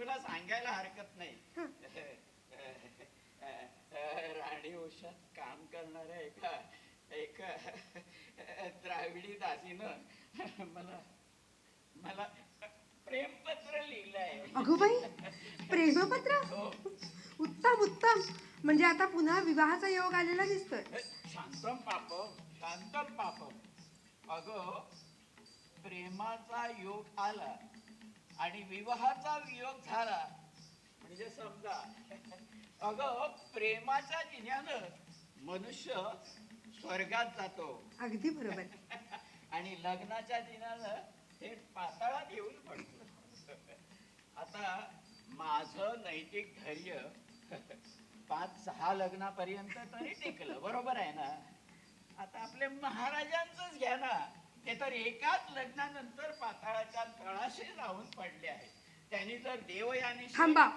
तुला सांगायला हरकत नाही. राणी उषात काम करणाऱ्या एका एका द्राविडी दासीनं मला मला प्रेमपत्र लिहिलंय. अगो बाई, प्रेमपत्र? हो. उत्तम उत्तम. म्हणजे आता पुन्हा विवाहाचा योग आलेला दिसतोय. शांतम पापम, शांतम पापम. अगं, प्रेमाचा योग आला आणि विवाहाचा वियोग झाला म्हणजे समजा, अगं प्रेमाच्या जिन्यानं मनुष्य स्वर्गात जातो. अगदी बरोबर. आणि लग्नाच्या दिनानं थेट पाताळात येऊन पडतो. आता माझं नैतिक धैर्य 5-6 लग्नापर्यंत तरी टिकलं, बरोबर आहे ना. आता आपल्या महाराजांचंच घ्या ना, ते तर एकाच लग्नानंतर पाताळाच्या तळाशी जाऊन पडले आहेत. त्यांनी जर देवयानी. थांबा.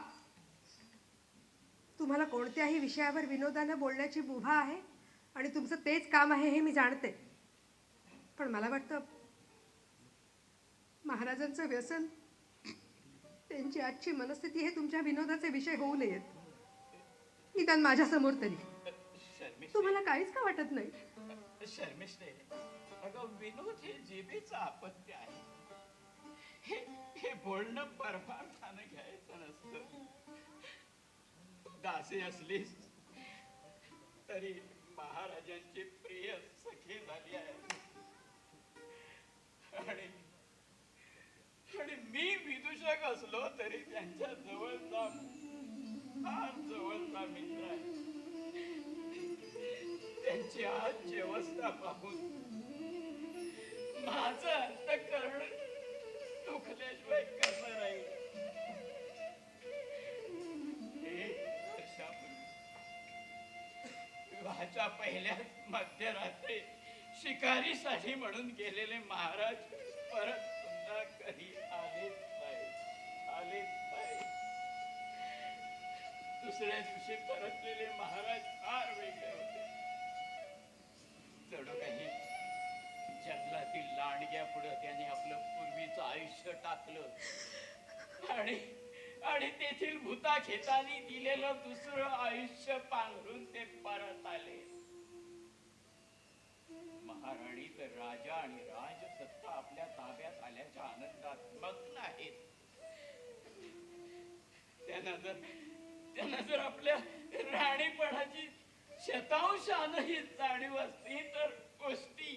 तुम्हाला कोणत्याही विषयावर विनोदानं बोलण्याची मुभा आहे आणि तुमचं तेच काम आहे हे मी जाणते. पण मला वाटतं महाराजांचं व्यसन, त्यांची आजची मनस्थिती हे तुमच्या विनोदाचे विषय होऊ नयेत. निदान माझ्या समोर तरी. तुम्हाला काहीच का वाटत नाही? शर्मिष्ठे, अगं विनोद हे जिभेचं अपत्य आहे. हे बोलणं परमार्थानं घ्यायचं नसतं. दासी असलीस तरी महाराजांची प्रिय सखी झाली आहे. आणि मी विदूषक असलो तरी त्यांच्या जवळचा फार जवळचा मित्र आहे. त्यांची आजची अवस्था पाहून माझं अंतःकरण दुखल्याशिवाय कसं राहील. विवाहाच्या पहिल्याच मध्यरात्री शिकारीसाठी म्हणून गेलेले महाराज परत पुन्हा कधी आलेच नाही. दुसऱ्या दिवशी परतलेले महाराज फार वेगळे होते. जणू काही जंगलातील लांडग्या पुढे त्याने आपलं पूर्वीचं आयुष्य टाकलं आणि तेथील भूताखेतानी दिलेलं दुसरं आयुष्य पांघरून ते परत आले. महाराणी तर राजा आणि राजसत्ता आपल्या ताब्यात आल्याच्या आनंदात मग्न आहेत. त्यांना जर आपल्या राणीपणाची शतांशानंही जाणीव असती तर गोष्टी